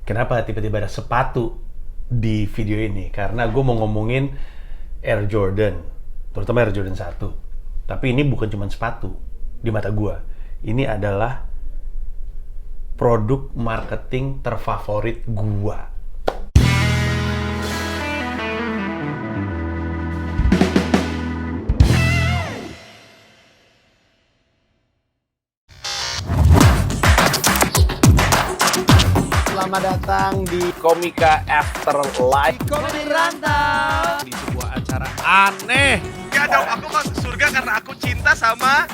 Kenapa tiba-tiba ada sepatu di video ini? Karena gue mau ngomongin Air Jordan, terutama Air Jordan 1. Tapi ini bukan cuma sepatu di mata gue. Ini adalah produk marketing terfavorit gue. Selamat datang di Komika Afterlife. Komedi Rantau. Di sebuah acara aneh. Gak dong, aku masuk surga karena aku cinta sama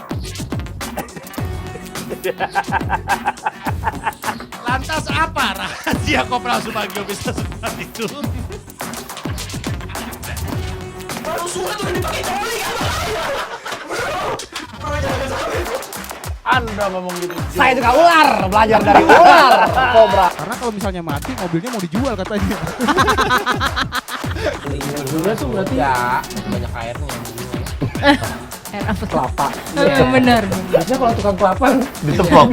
Lantas apa rahasia Kopral Sumagio bisa seperti itu? baru suka tuh dipakai coli kan? Anda ngomong gitu. Saya juga ular, belajar dari ular, kobra. Karena kalau misalnya mati, mobilnya mau dijual katanya. Dulunya tuh berarti ya banyak airnya. Air apa? Kelapa. Yang benar. Biasanya kalau tukang kelapa Ditepok.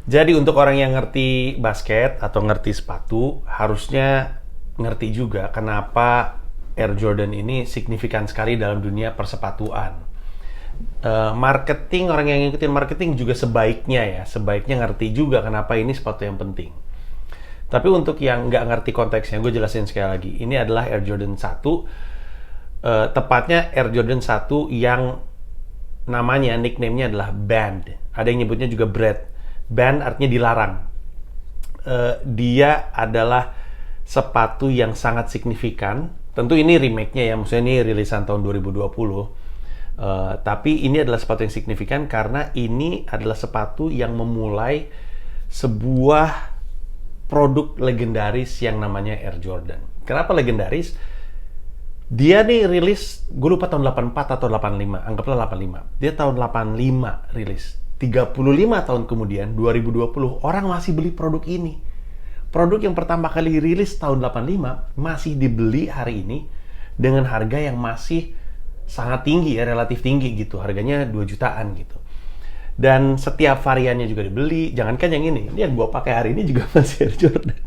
Jadi untuk orang yang ngerti basket atau ngerti sepatu, harusnya ngerti juga kenapa Air Jordan ini signifikan sekali dalam dunia persepatuan. Marketing, orang yang ngikutin marketing juga sebaiknya ngerti juga kenapa ini sepatu yang penting. Tapi untuk yang nggak ngerti konteksnya, gue jelasin sekali lagi. Ini adalah Air Jordan 1, tepatnya Air Jordan 1 yang namanya, nickname-nya adalah Banned. Ada yang nyebutnya juga Bread. Ban artinya dilarang. Dia adalah sepatu yang sangat signifikan. Tentu ini remake-nya ya, maksudnya ini rilisan tahun 2020. Tapi ini adalah sepatu yang signifikan karena ini adalah sepatu yang memulai sebuah produk legendaris yang namanya Air Jordan. Kenapa legendaris? Dia nih rilis, gue lupa tahun 84 atau 85, anggaplah 85. Dia tahun 85 rilis. 35 tahun kemudian, 2020, orang masih beli produk ini. Produk yang pertama kali rilis tahun 85 masih dibeli hari ini dengan harga yang masih sangat tinggi ya, relatif tinggi gitu. Harganya 2 jutaan gitu. Dan setiap variannya juga dibeli. Jangankan yang ini yang gua pakai hari ini juga masih Air Jordan.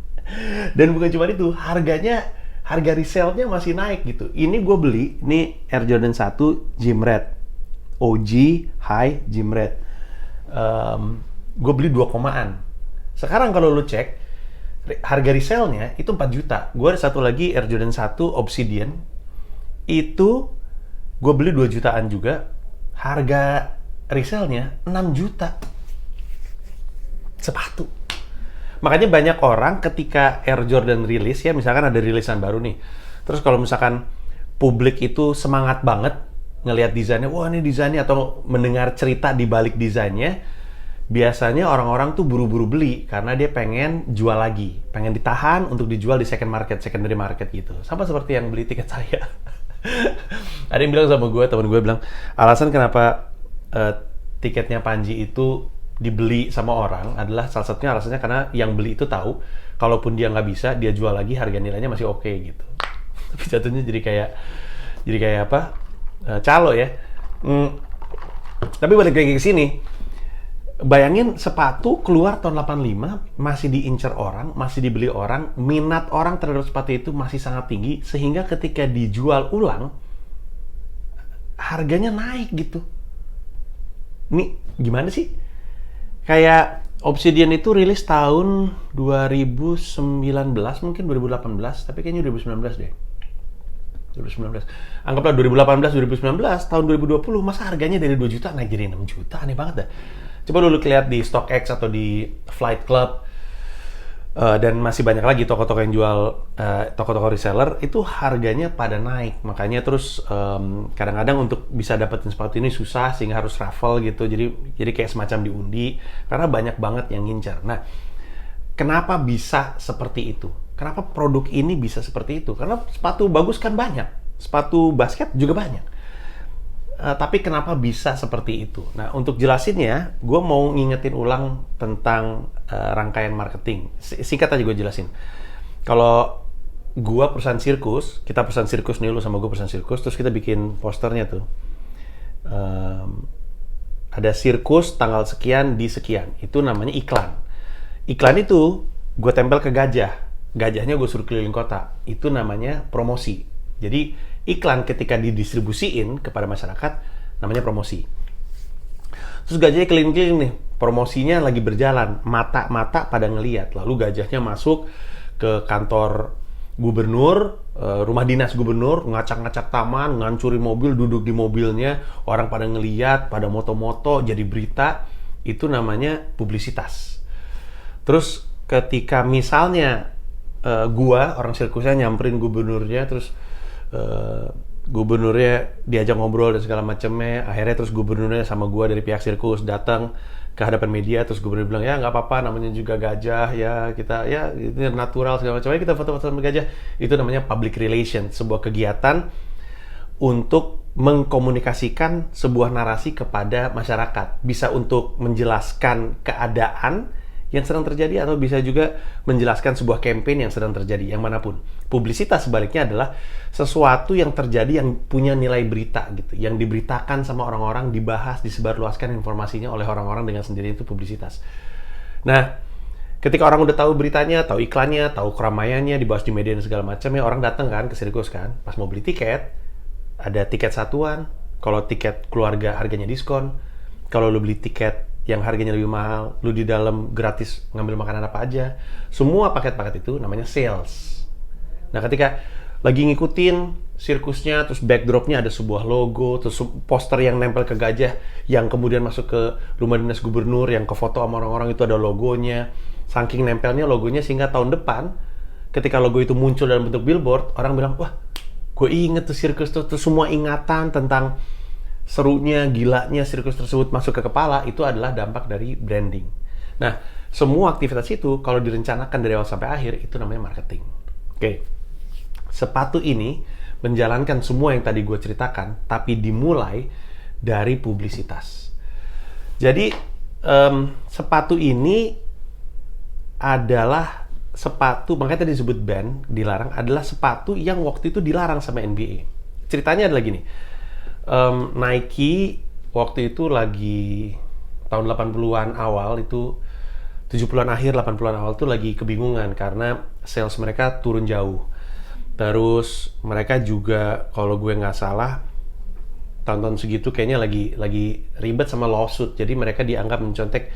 Dan bukan cuma itu, harga resale-nya masih naik gitu. Ini gue beli, ini Air Jordan 1 Gym Red. OG High Gym Red. Gue beli 2 komaan. Sekarang kalau lu cek harga resale-nya itu 4 juta. Gue ada satu lagi Air Jordan 1 Obsidian. Itu gue beli 2 jutaan juga. Harga resale-nya 6 juta. Sepatu. Makanya banyak orang ketika Air Jordan rilis ya, misalkan ada rilisan baru nih. Terus kalau misalkan publik itu semangat banget ngelihat desainnya, wah ini desainnya, atau mendengar cerita di balik desainnya, biasanya orang-orang tuh buru-buru beli karena dia pengen jual lagi, pengen ditahan untuk dijual di secondary market gitu. Sama seperti yang beli tiket saya. Ada yang bilang sama gue, temen gue bilang, alasan kenapa tiketnya Panji itu dibeli sama orang adalah salah satunya alasannya karena yang beli itu tahu, kalaupun dia nggak bisa, dia jual lagi, harga nilainya masih oke gitu. Tapi jatuhnya jadi kayak apa? Calo ya. Tapi balik lagi ke sini. Bayangin sepatu keluar tahun 85 masih diincar orang, masih dibeli orang, minat orang terhadap sepatu itu masih sangat tinggi sehingga ketika dijual ulang harganya naik gitu. Ini gimana sih? Kayak Obsidian itu rilis tahun 2019 mungkin 2018, tapi kayaknya 2019 deh. 2019. Anggaplah 2018, 2019, tahun 2020, masa harganya dari 2 juta naik jadi 6 juta? Aneh banget dah. Coba dulu lihat di StockX atau di Flight Club, dan masih banyak lagi toko-toko yang jual, toko-toko reseller, itu harganya pada naik. Makanya terus kadang-kadang untuk bisa dapetin sepatu ini susah, sehingga harus raffle gitu. Jadi kayak semacam diundi, karena banyak banget yang ngincar. Nah, kenapa bisa seperti itu? Kenapa produk ini bisa seperti itu? Karena sepatu bagus kan banyak, sepatu basket juga banyak. Tapi kenapa bisa seperti itu? Nah, untuk jelasinnya, gue mau ngingetin ulang tentang rangkaian marketing. Singkat aja gue jelasin. Kalau gua perusahaan sirkus, kita perusahaan sirkus nih, lu sama gua perusahaan sirkus, terus kita bikin posternya tuh. Ada sirkus tanggal sekian di sekian, itu namanya iklan. Iklan itu gue tempel ke gajah, gajahnya gue suruh keliling kota, itu namanya promosi. Jadi iklan ketika didistribusiin kepada masyarakat namanya promosi. Terus gajahnya keliling-keliling nih, promosinya lagi berjalan, mata-mata pada ngeliat, lalu gajahnya masuk ke kantor gubernur, rumah dinas gubernur, ngacak-ngacak taman, ngancurin mobil, duduk di mobilnya, orang pada ngeliat, pada moto-moto, jadi berita, itu namanya publisitas. Terus ketika misalnya gua, orang sirkusnya nyamperin gubernurnya, terus gubernurnya diajak ngobrol dan segala macamnya, akhirnya terus gubernurnya sama gua dari pihak sirkus datang ke hadapan media, terus gubernur bilang, ya nggak apa-apa, namanya juga gajah, ya kita, ya ini natural segala macam, kita foto-foto sama gajah. Itu namanya public relation, sebuah kegiatan untuk mengkomunikasikan sebuah narasi kepada masyarakat. Bisa untuk menjelaskan keadaan yang sedang terjadi, atau bisa juga menjelaskan sebuah campaign yang sedang terjadi, yang manapun. Publisitas sebaliknya adalah sesuatu yang terjadi yang punya nilai berita gitu, yang diberitakan sama orang-orang, dibahas, disebarluaskan informasinya oleh orang-orang dengan sendiri, itu publisitas. Nah, ketika orang udah tahu beritanya, tahu iklannya, tahu keramaiannya, dibahas di media dan segala macam, ya orang datang kan ke sirkus kan, pas mau beli tiket, ada tiket satuan, kalau tiket keluarga harganya diskon, kalau lu beli tiket yang harganya lebih mahal, lu di dalam gratis ngambil makanan apa aja. Semua paket-paket itu namanya sales. Nah, ketika lagi ngikutin sirkusnya, terus backdropnya ada sebuah logo, terus poster yang nempel ke gajah, yang kemudian masuk ke rumah dinas gubernur, yang ke foto sama orang-orang itu ada logonya. Saking nempelnya logonya sehingga tahun depan, ketika logo itu muncul dalam bentuk billboard, orang bilang, wah, gue inget tuh sirkus tuh, terus semua ingatan tentang serunya, gilanya sirkus tersebut masuk ke kepala, itu adalah dampak dari branding. Nah, semua aktivitas itu kalau direncanakan dari awal sampai akhir, itu namanya marketing. Oke. Sepatu ini menjalankan semua yang tadi gue ceritakan, tapi dimulai dari publisitas. Jadi, sepatu ini adalah sepatu, makanya tadi disebut ban, dilarang, adalah sepatu yang waktu itu dilarang sama NBA. Ceritanya adalah gini, Nike waktu itu lagi tahun 80-an awal, itu 70-an akhir 80-an awal itu lagi kebingungan karena sales mereka turun jauh. Terus mereka juga, kalau gue nggak salah, tahun-tahun segitu kayaknya lagi ribet sama lawsuit. Jadi mereka dianggap mencontek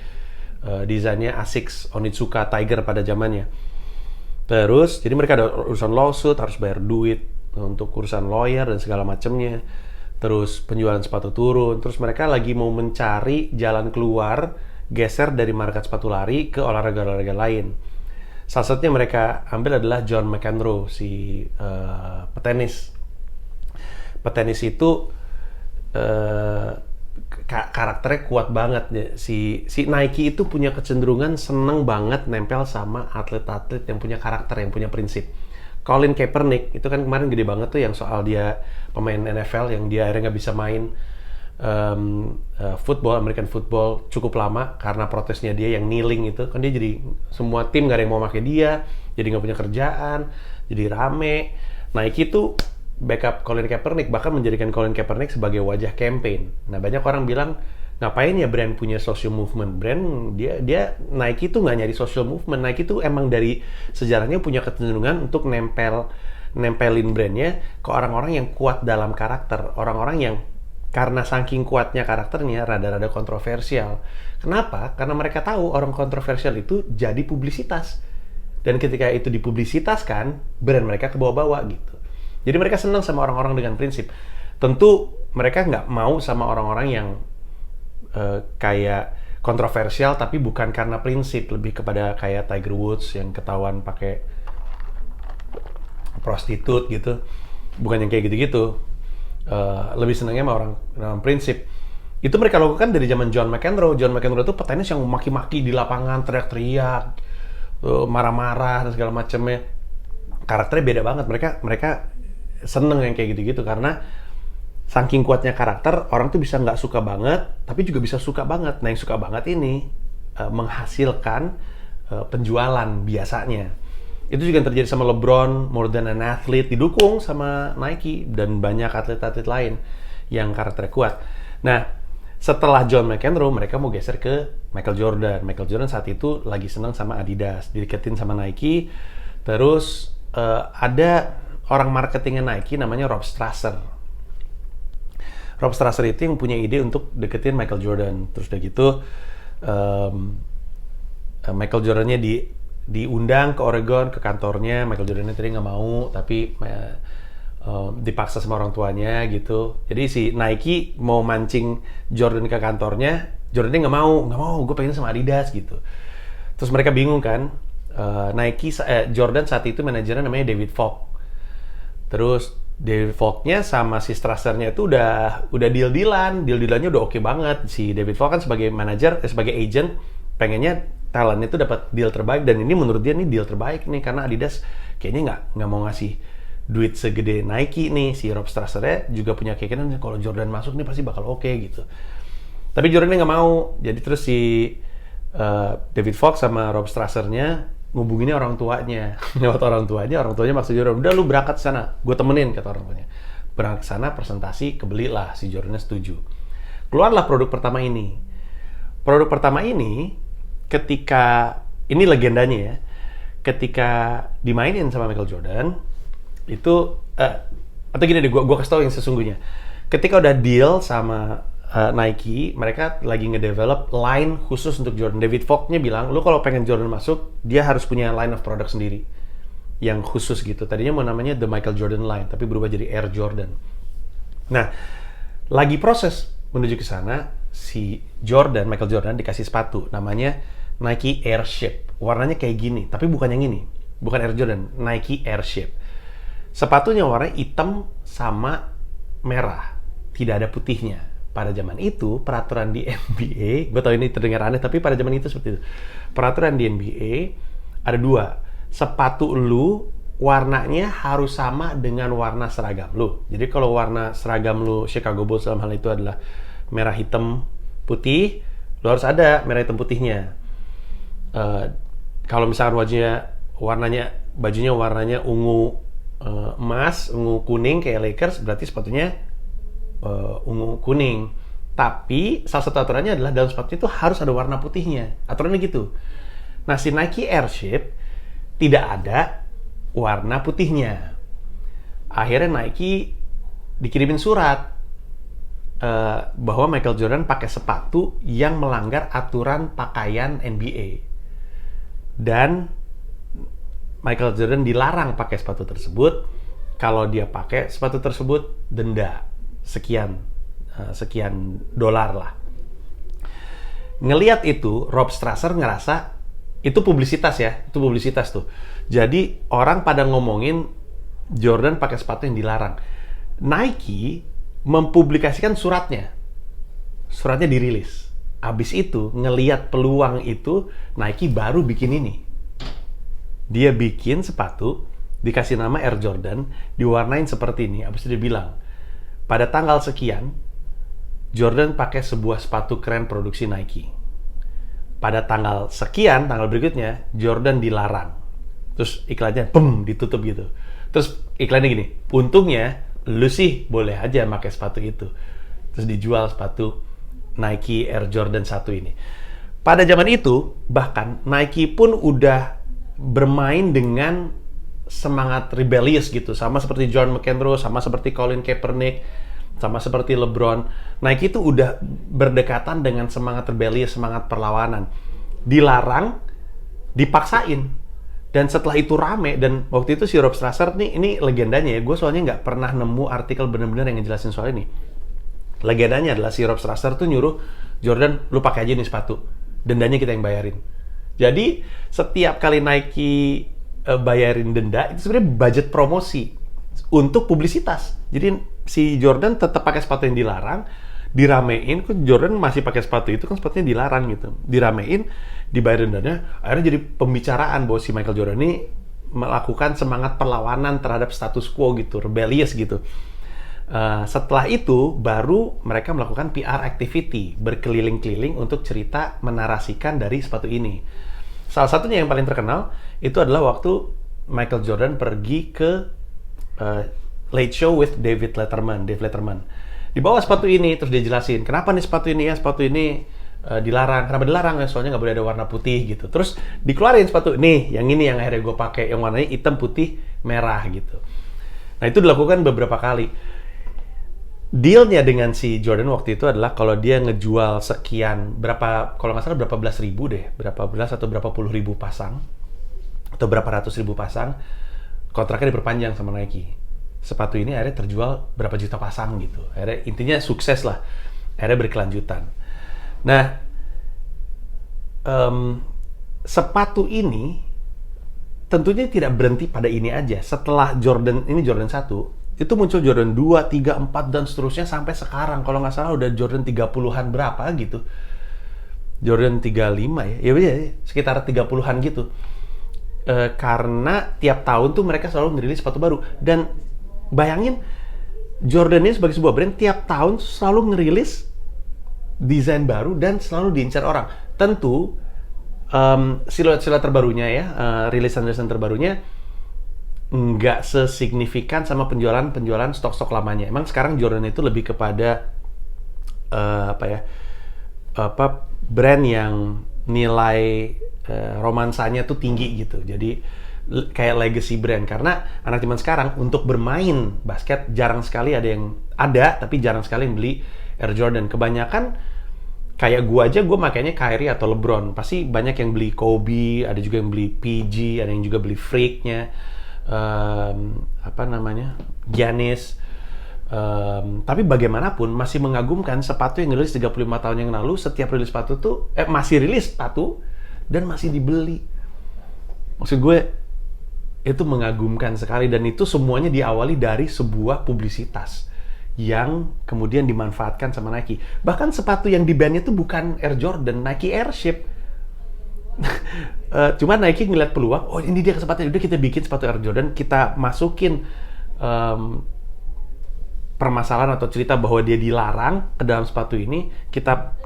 desainnya Asics Onitsuka Tiger pada zamannya. Terus jadi mereka ada urusan lawsuit, harus bayar duit untuk urusan lawyer dan segala macamnya. Terus penjualan sepatu turun. Terus mereka lagi mau mencari jalan keluar, geser dari market sepatu lari ke olahraga-olahraga lain. Salah satunya mereka ambil adalah John McEnroe, si petenis. Petenis itu karakternya kuat banget. Si Nike itu punya kecenderungan seneng banget nempel sama atlet-atlet yang punya karakter, yang punya prinsip. Colin Kaepernick itu kan kemarin gede banget tuh, yang soal dia pemain NFL yang dia akhirnya nggak bisa main football, American football cukup lama karena protesnya dia yang kneeling itu kan. Dia jadi semua tim nggak ada yang mau pakai dia, jadi nggak punya kerjaan, jadi rame. Nike itu backup Colin Kaepernick, bahkan menjadikan Colin Kaepernick sebagai wajah campaign. Nah, banyak orang bilang, ngapain ya brand punya social movement? Brand dia Nike itu nggak nyari social movement. Nike itu emang dari sejarahnya punya kecenderungan untuk nempelin brandnya ke orang-orang yang kuat dalam karakter, orang-orang yang karena saking kuatnya karakternya rada-rada kontroversial. Kenapa? Karena mereka tahu orang kontroversial itu jadi publisitas, dan ketika itu dipublisitaskan, brand mereka ke bawah-bawah gitu. Jadi mereka senang sama orang-orang dengan prinsip. Tentu mereka nggak mau sama orang-orang yang kayak kontroversial tapi bukan karena prinsip, lebih kepada kayak Tiger Woods yang ketahuan pakai prostitut gitu, bukan yang kayak gitu-gitu. Lebih senangnya sama orang dengan prinsip. Itu mereka lakukan dari zaman John McEnroe. John McEnroe itu petenis yang maki-maki di lapangan, teriak-teriak, marah-marah dan segala macamnya. Karakternya beda banget. Mereka seneng yang kayak gitu-gitu karena saking kuatnya karakter, orang tuh bisa nggak suka banget, tapi juga bisa suka banget. Nah, yang suka banget ini menghasilkan penjualan biasanya. Itu juga yang terjadi sama LeBron, more than an athlete, didukung sama Nike dan banyak atlet-atlet lain yang karakternya kuat. Nah, setelah John McEnroe, mereka mau geser ke Michael Jordan. Michael Jordan saat itu lagi senang sama Adidas, dideketin sama Nike. Terus ada orang marketingnya Nike namanya Rob Strasser. Rob Strasser itu yang punya ide untuk deketin Michael Jordan. Terus udah gitu, Michael Jordan-nya diundang ke Oregon, ke kantornya. Michael Jordan tadi nggak mau, tapi dipaksa sama orang tuanya gitu. Jadi si Nike mau mancing Jordan ke kantornya, Jordan nggak mau, gue pengen sama Adidas gitu. Terus mereka bingung kan. Jordan saat itu manajernya namanya David Falk. Terus David Falk-nya sama si Strasser-nya itu udah deal-dealannya udah oke banget. Si David Falk kan sebagai manajer, sebagai agent, pengennya talentnya itu dapat deal terbaik, dan ini menurut dia nih deal terbaik nih karena Adidas kayaknya nggak mau ngasih duit segede Nike nih. Si Rob Strasser juga punya keyakinan kalau Jordan masuk nih pasti bakal oke gitu. Tapi Jordan nggak mau. Jadi terus si David Falk sama Rob Strasser-nya ngubunginnya orang tuanya. Lewat orang tuanya maksud Jordan, udah lu berangkat sana, gue temenin, kata orang tuanya. Berangkat sana, presentasi, kebelilah, si Jordan setuju. Keluarlah produk pertama ini. Produk pertama ini, ketika, ini legendanya ya, ketika dimainin sama Michael Jordan, itu, atau gini deh, gue kasih tau yang sesungguhnya. Ketika udah deal sama Nike, mereka lagi ngedevelop line khusus untuk Jordan. David Falk-nya bilang, lu kalau pengen Jordan masuk, dia harus punya line of product sendiri yang khusus gitu. Tadinya mau namanya The Michael Jordan Line, tapi berubah jadi Air Jordan. Nah, lagi proses menuju ke sana, si Michael Jordan dikasih sepatu namanya Nike Airship. Warnanya kayak gini, tapi bukan yang ini. Bukan Air Jordan, Nike Airship. Sepatunya warna hitam sama merah, tidak ada putihnya. Pada zaman itu, peraturan di NBA, gue tau ini terdengar aneh, tapi pada zaman itu seperti itu. Peraturan di NBA, ada dua. Sepatu lu, warnanya harus sama dengan warna seragam lu. Jadi kalau warna seragam lu, Chicago Bulls dalam hal itu adalah merah, hitam, putih, lu harus ada merah, hitam, putihnya. Kalau misalkan bajunya warnanya ungu emas, ungu kuning kayak Lakers, berarti sepatunya ungu kuning. Tapi salah satu aturannya adalah dalam sepatu itu harus ada warna putihnya. Aturannya gitu. Nah, si Nike Airship tidak ada warna putihnya. Akhirnya Nike dikirimin surat bahwa Michael Jordan pakai sepatu yang melanggar aturan pakaian NBA. Dan Michael Jordan dilarang pakai sepatu tersebut. Kalau dia pakai sepatu tersebut, denda sekian dolar lah. Ngelihat itu, Rob Strasser ngerasa itu publisitas ya, itu publisitas tuh. Jadi orang pada ngomongin Jordan pakai sepatu yang dilarang. Nike mempublikasikan suratnya dirilis. Abis itu ngelihat peluang itu, Nike baru bikin ini. Dia bikin sepatu, dikasih nama Air Jordan, diwarnain seperti ini. Abis itu dia bilang, pada tanggal sekian, Jordan pakai sebuah sepatu keren produksi Nike. Pada tanggal sekian, tanggal berikutnya, Jordan dilarang. Terus iklannya, ditutup gitu. Terus iklannya gini, untungnya, lu sih boleh aja pakai sepatu itu. Terus dijual sepatu Nike Air Jordan 1 ini. Pada zaman itu, bahkan Nike pun udah bermain dengan semangat rebellious gitu, sama seperti John McEnroe, sama seperti Colin Kaepernick, sama seperti LeBron. Nike itu udah berdekatan dengan semangat rebellious, semangat perlawanan. Dilarang, dipaksain. Dan setelah itu rame, dan waktu itu si Rob Strasser nih, ini legendanya ya, gue soalnya nggak pernah nemu artikel bener-bener yang ngejelasin soal ini. Legendanya adalah si Rob Strasser tuh nyuruh Jordan, lu pakai aja nih sepatu, dendanya kita yang bayarin. Jadi setiap kali Nike bayarin denda, itu sebenarnya budget promosi untuk publisitas. Jadi si Jordan tetap pakai sepatu yang dilarang, diramein, kok Jordan masih pakai sepatu itu kan sepatunya dilarang gitu. Diramein, dibayarin dendanya, akhirnya jadi pembicaraan bahwa si Michael Jordan ini melakukan semangat perlawanan terhadap status quo gitu, rebellious gitu. Setelah itu baru mereka melakukan PR activity, berkeliling-keliling untuk cerita menarasikan dari sepatu ini. Salah satunya yang paling terkenal itu adalah waktu Michael Jordan pergi ke Late Show with Dave Letterman. Dibawa sepatu ini, terus dia jelasin, kenapa nih sepatu ini dilarang. Kenapa dilarang? Ya, soalnya nggak boleh ada warna putih gitu. Terus dikeluarin sepatu, nih yang ini yang akhirnya gue pakai, yang warnanya hitam, putih, merah gitu. Nah itu dilakukan beberapa kali. Dealnya dengan si Jordan waktu itu adalah kalau dia ngejual sekian, kalau nggak salah berapa belas ribu deh, berapa belas atau berapa puluh ribu pasang, atau berapa ratus ribu pasang, kontraknya diperpanjang sama Nike. Sepatu ini akhirnya terjual berapa juta pasang gitu. Akhirnya intinya sukses lah, akhirnya berkelanjutan. Nah, sepatu ini tentunya tidak berhenti pada ini aja. Setelah Jordan 1, itu muncul Jordan 2, 3, 4, dan seterusnya sampai sekarang. Kalau nggak salah udah Jordan 30-an berapa gitu. Jordan 35 ya. Ya sekitar 30-an gitu. Karena tiap tahun tuh mereka selalu ngerilis sepatu baru. Dan bayangin, Jordan ini sebagai sebuah brand tiap tahun selalu ngerilis desain baru dan selalu diincar orang. Tentu siluet-siluet terbarunya ya, rilisan-rilisan terbarunya nggak sesignifikan sama penjualan stok-stok lamanya. Emang sekarang Jordan itu lebih kepada brand yang nilai romansanya tuh tinggi gitu. Jadi kayak legacy brand, karena anak zaman sekarang untuk bermain basket jarang sekali ada tapi jarang sekali yang beli Air Jordan. Kebanyakan kayak gue makanya Kyrie atau LeBron, pasti banyak yang beli Kobe, ada juga yang beli PG, ada yang juga beli Freak-nya, Giannis. Tapi bagaimanapun masih mengagumkan sepatu yang rilis 35 tahun yang lalu. Setiap rilis sepatu tuh masih rilis sepatu dan masih dibeli. Maksud gue itu mengagumkan sekali, dan itu semuanya diawali dari sebuah publisitas yang kemudian dimanfaatkan sama Nike. Bahkan sepatu yang di-ban itu bukan Air Jordan, Nike Airship. Cuma Nike ngeliat peluang, oh ini dia kesempatan, udah kita bikin sepatu Air Jordan, kita masukin permasalahan atau cerita bahwa dia dilarang ke dalam sepatu ini, kita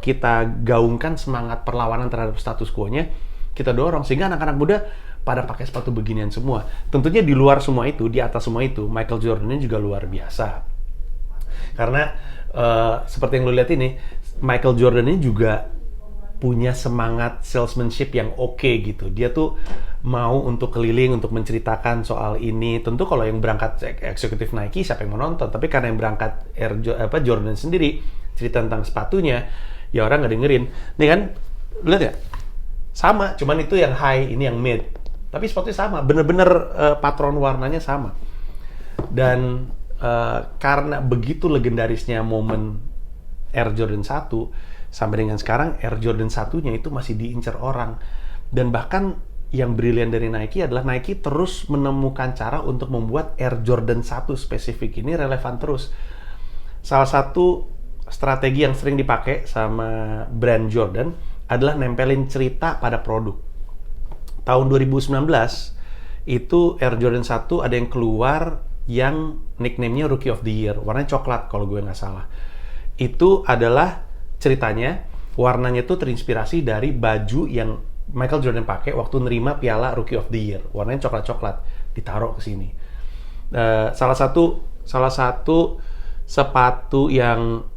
gaungkan semangat perlawanan terhadap status quo-nya, kita dorong sehingga anak-anak muda pada pakai sepatu beginian semua. Tentunya di luar semua itu, di atas semua itu, Michael Jordan ini juga luar biasa. Karena seperti yang lo lihat ini, Michael Jordan ini juga punya semangat salesmanship yang oke gitu. Dia tuh mau untuk keliling, untuk menceritakan soal ini. Tentu kalau yang berangkat eksekutif Nike, siapa yang mau nonton? Tapi karena yang berangkat Jordan sendiri, cerita tentang sepatunya, ya orang nggak dengerin. Nih kan, lihat ya? Sama, cuman itu yang high, ini yang mid. Tapi sepatunya sama, bener-bener patron warnanya sama. Dan karena begitu legendarisnya momen Air Jordan 1, sampai dengan sekarang Air Jordan 1-nya itu masih diincar orang. Dan bahkan yang brilian dari Nike adalah Nike terus menemukan cara untuk membuat Air Jordan 1 spesifik ini relevan terus. Salah satu strategi yang sering dipakai sama brand Jordan adalah nempelin cerita pada produk. Tahun 2019 itu Air Jordan 1 ada yang keluar yang nickname-nya Rookie of the Year, warnanya coklat kalau gue nggak salah. Itu adalah ceritanya, warnanya tuh terinspirasi dari baju yang Michael Jordan pakai waktu nerima piala Rookie of the Year, warnanya coklat-coklat, ditaruh ke sini. Salah satu sepatu yang,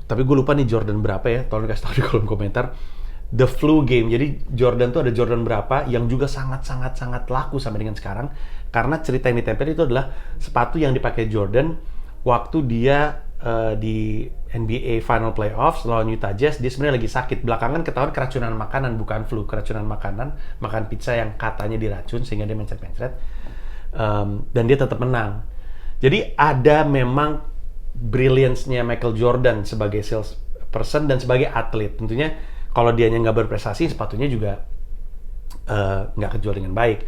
tapi gue lupa nih Jordan berapa ya, tolong kasih tahu di kolom komentar. The Flu Game. Jadi Jordan tuh ada Jordan berapa yang juga sangat laku sampai dengan sekarang, karena cerita yang ditempel itu adalah sepatu yang dipakai Jordan waktu dia di NBA Final Playoffs lawan Utah Jazz. Dia sebenarnya lagi sakit, belakangan ketahuan keracunan makanan, bukan flu, keracunan makanan, makan pizza yang katanya diracun sehingga dia mencret-mencret, dan dia tetap menang. Jadi ada memang brilliance-nya Michael Jordan sebagai salesperson dan sebagai atlet. Tentunya kalau dianya nggak berprestasi, sepatunya juga nggak kejual dengan baik.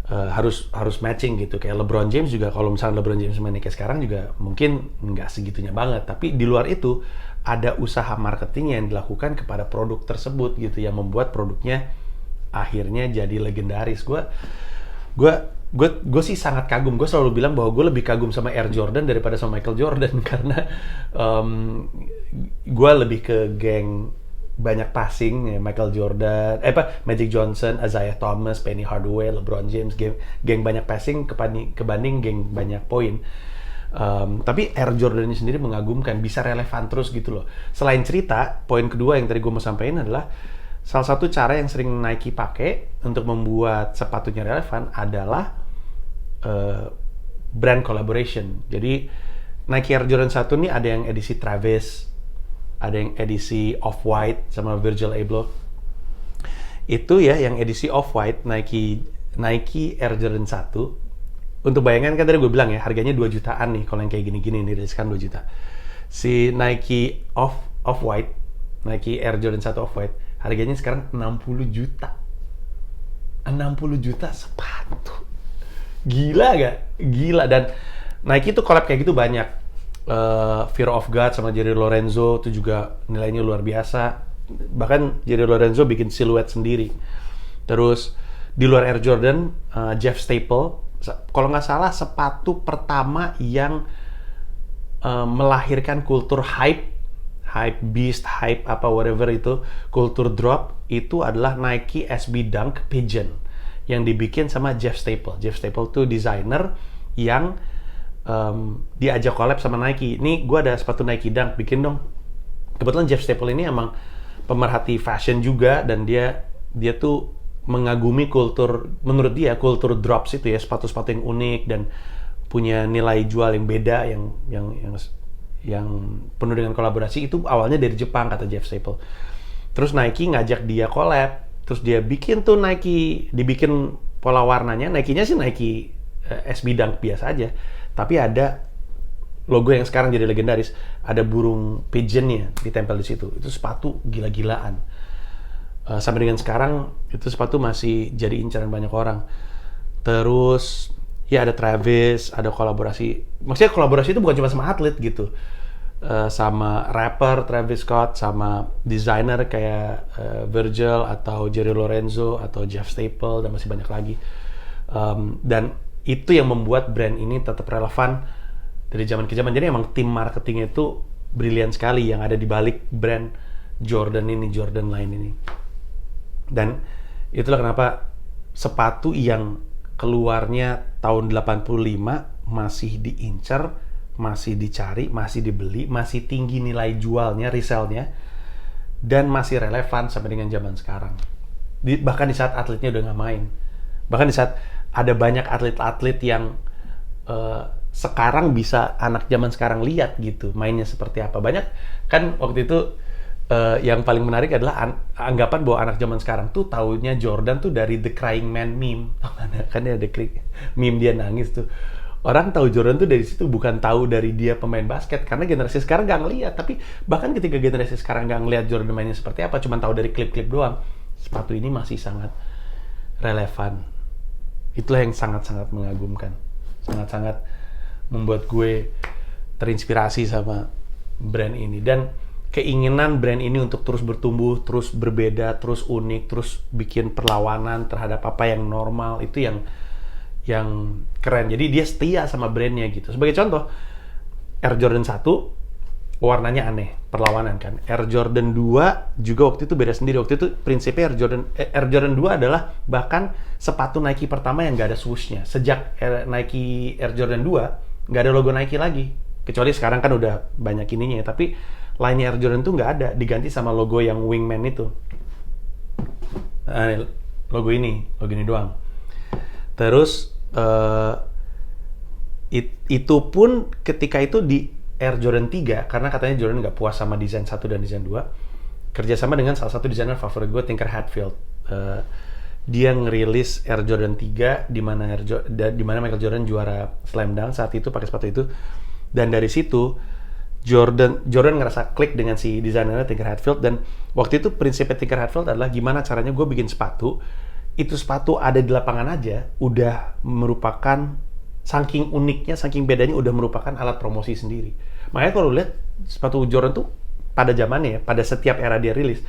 Harus matching gitu. Kayak LeBron James juga, kalau misalnya LeBron James main kayak sekarang juga mungkin nggak segitunya banget. Tapi di luar itu ada usaha marketing yang dilakukan kepada produk tersebut gitu, yang membuat produknya akhirnya jadi legendaris. Gue sih sangat kagum. Gue selalu bilang bahwa gue lebih kagum sama Air Jordan daripada sama Michael Jordan karena gue lebih ke geng banyak passing, ya, Michael Jordan, Magic Johnson, Isaiah Thomas, Penny Hardaway, LeBron James, geng banyak passing kebanding geng banyak poin. Tapi Air Jordan ini sendiri mengagumkan, bisa relevan terus gitu loh. Selain cerita, poin kedua yang tadi gue mau sampaikan adalah salah satu cara yang sering Nike pakai untuk membuat sepatunya relevan adalah brand collaboration. Jadi Nike Air Jordan 1 nih ada yang edisi Travis, ada yang edisi Off-White sama Virgil Abloh. Itu ya yang edisi Off-White Nike Air Jordan 1. Untuk bayangan kan tadi gue bilang ya, harganya 2 jutaan nih kalau yang kayak gini-gini nih, riliskan 2 juta. Si Nike Off-White, Nike Air Jordan 1 Off-White, harganya sekarang 60 juta. 60 juta sepatu. Gila gak? Gila. Dan Nike tuh collab kayak gitu banyak. Fear of God sama Jerry Lorenzo itu juga nilainya luar biasa. Bahkan Jerry Lorenzo bikin siluet sendiri. Terus di luar Air Jordan, Jeff Staple, kalau nggak salah sepatu pertama yang melahirkan kultur hype beast, hype apa whatever itu, kultur drop, itu adalah Nike SB Dunk Pigeon yang dibikin sama Jeff Staple. Jeff Staple tuh desainer yang diajak collab sama Nike. Nih gue ada sepatu Nike Dunk, bikin dong. Kebetulan Jeff Staple ini emang pemerhati fashion juga, dan dia tuh mengagumi kultur, menurut dia kultur drops itu ya, sepatu-sepatu yang unik dan punya nilai jual yang beda, yang penuh dengan kolaborasi. Itu awalnya dari Jepang kata Jeff Staple. Terus Nike ngajak dia collab, terus dia bikin tuh dibikin pola warnanya. Nike-nya sih Nike SB Dunk biasa aja, tapi ada logo yang sekarang jadi legendaris, ada burung pigeonnya ditempel di situ. Itu sepatu gila-gilaan. Sampai dengan sekarang itu sepatu masih jadi incaran banyak orang. Terus ya ada Travis, ada kolaborasi. Maksudnya kolaborasi itu bukan cuma sama atlet gitu, sama rapper Travis Scott, sama desainer kayak Virgil atau Jerry Lorenzo atau Jeff Staple, dan masih banyak lagi. Dan itu yang membuat brand ini tetap relevan dari zaman ke zaman. Jadi emang tim marketingnya itu brilian sekali yang ada di balik brand Jordan ini, Jordan Line ini. Dan itulah kenapa sepatu yang keluarnya tahun 85 masih diincar, masih dicari, masih dibeli, masih tinggi nilai jualnya, resellnya, dan masih relevan sampai dengan zaman sekarang. Bahkan di saat atletnya udah nggak main. Bahkan di saat ada banyak atlet-atlet yang sekarang bisa anak zaman sekarang lihat gitu mainnya seperti apa. Banyak kan waktu itu yang paling menarik adalah anggapan bahwa anak zaman sekarang tuh taunya Jordan tuh dari The Crying Man meme. Kan ada meme dia nangis tuh. Orang tahu Jordan tuh dari situ, bukan tahu dari dia pemain basket. Karena generasi sekarang nggak ngeliat. Tapi bahkan ketika generasi sekarang nggak ngeliat Jordan mainnya seperti apa, cuma tahu dari klip-klip doang, sepatu ini masih sangat relevan. Itulah yang sangat-sangat mengagumkan. Sangat-sangat membuat gue terinspirasi sama brand ini. Dan keinginan brand ini untuk terus bertumbuh, terus berbeda, terus unik, terus bikin perlawanan terhadap apa yang normal, itu yang keren. Jadi dia setia sama brandnya gitu. Sebagai contoh, Air Jordan 1 warnanya aneh, perlawanan kan. Air Jordan 2 juga waktu itu beda sendiri. Waktu itu prinsipnya Air Jordan 2 adalah bahkan sepatu Nike pertama yang nggak ada swoosh-nya. Sejak Nike Air Jordan 2 nggak ada logo Nike lagi. Kecuali sekarang kan udah banyak ininya ya. Tapi line Air Jordan tuh nggak ada, diganti sama logo yang wingman itu. Nah, logo ini doang. Terus itu pun ketika itu di Air Jordan 3, karena katanya Jordan nggak puas sama desain 1 dan desain 2, kerjasama dengan salah satu desainer favorit gue, Tinker Hatfield. Dia ngerilis Air Jordan 3 di mana Michael Jordan juara slam dunk saat itu pakai sepatu itu. Dan dari situ Jordan ngerasa klik dengan si desainernya Tinker Hatfield. Dan waktu itu prinsipnya Tinker Hatfield adalah gimana caranya gue bikin sepatu, itu sepatu ada di lapangan aja udah merupakan, saking uniknya, saking bedanya, udah merupakan alat promosi sendiri. Makanya kalau lihat sepatu Jordan tuh pada zamannya ya, pada setiap era dia rilis,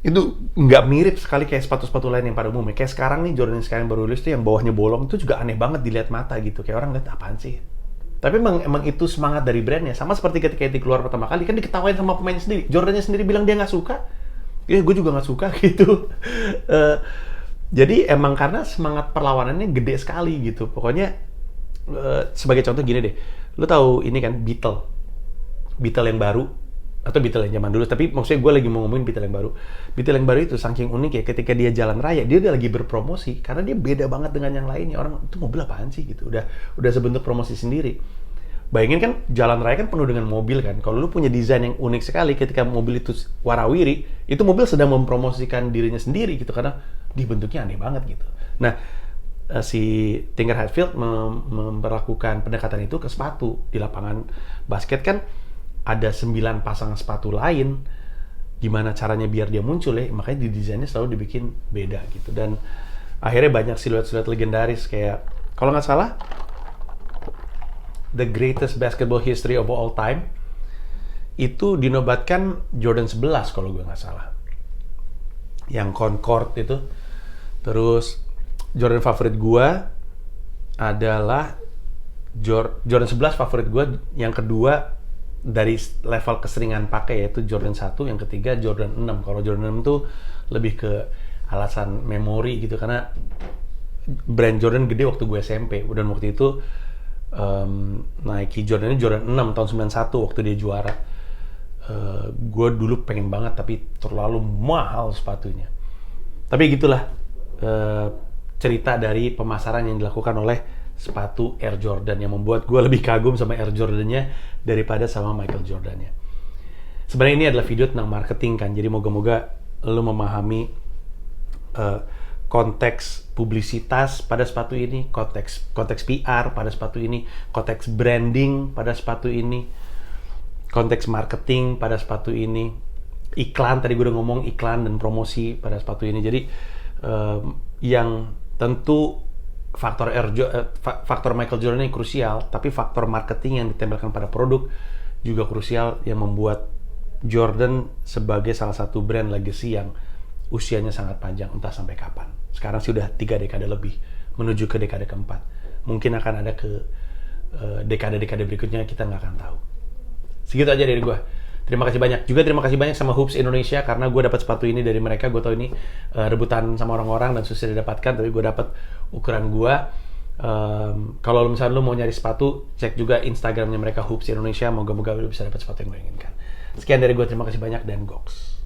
itu nggak mirip sekali kayak sepatu-sepatu lain yang pada umumnya. Kayak sekarang nih Jordan yang sekarang baru rilis tuh yang bawahnya bolong, itu juga aneh banget dilihat mata gitu. Kayak orang lihat apaan sih? Tapi emang itu semangat dari brandnya. Sama seperti ketika itu keluar pertama kali, kan diketawain sama pemainnya sendiri. Jordannya sendiri bilang dia nggak suka. Ya, gue juga nggak suka gitu. Jadi emang karena semangat perlawanannya gede sekali gitu. Pokoknya, sebagai contoh gini deh. Lu tahu ini kan Beetle yang baru, atau Beetle yang zaman dulu, tapi maksudnya gue lagi mau ngomongin Beetle yang baru. Beetle yang baru itu saking unik ya, ketika dia jalan raya, dia udah lagi berpromosi, karena dia beda banget dengan yang lainnya. Orang, itu mobil apaan sih gitu, udah sebentuk promosi sendiri. Bayangin kan, jalan raya kan penuh dengan mobil kan, kalau lu punya desain yang unik sekali, ketika mobil itu warawiri, itu mobil sedang mempromosikan dirinya sendiri gitu, karena dibentuknya aneh banget gitu. Nah, si Tinker Hatfield memperlakukan pendekatan itu ke sepatu. Di lapangan basket kan ada 9 pasang sepatu lain, gimana caranya biar dia muncul ya, makanya di desainnya selalu dibikin beda gitu. Dan akhirnya banyak siluet-siluet legendaris kayak, kalau nggak salah, the greatest basketball history of all time itu dinobatkan Jordan 11 kalau gue nggak salah, yang Concord itu. Terus Jordan favorit gue adalah Jordan 11 favorit gue, yang kedua dari level keseringan pakai yaitu Jordan 1, yang ketiga Jordan 6. Kalau Jordan 6 tuh lebih ke alasan memori gitu, karena brand Jordan gede waktu gue SMP, dan waktu itu Nike Jordan ini Jordan 6 tahun 91 waktu dia juara. Gue dulu pengen banget, tapi terlalu mahal sepatunya. Tapi gitulah cerita dari pemasaran yang dilakukan oleh sepatu Air Jordan, yang membuat gue lebih kagum sama Air Jordan-nya daripada sama Michael Jordan-nya. Sebenarnya ini adalah video tentang marketing kan, jadi moga-moga lo memahami konteks publisitas pada sepatu ini, konteks PR pada sepatu ini, konteks branding pada sepatu ini, konteks marketing pada sepatu ini, iklan, tadi gue udah ngomong iklan dan promosi pada sepatu ini. Jadi yang tentu faktor Michael Jordan ini krusial, tapi faktor marketing yang ditempelkan pada produk juga krusial, yang membuat Jordan sebagai salah satu brand legacy yang usianya sangat panjang, entah sampai kapan. Sekarang sih udah 3 dekade lebih, menuju ke dekade keempat. Mungkin akan ada ke dekade-dekade berikutnya, kita nggak akan tahu. Segitu aja dari gue. Terima kasih banyak. Juga terima kasih banyak sama Hoops Indonesia, karena gue dapat sepatu ini dari mereka. Gue tahu ini rebutan sama orang-orang dan susah didapatkan, tapi gue dapat ukuran gue. Kalau misalnya lo mau nyari sepatu, cek juga Instagramnya mereka, Hoops Indonesia. Moga-moga lo bisa dapat sepatu yang lo inginkan. Sekian dari gue, terima kasih banyak, dan goks.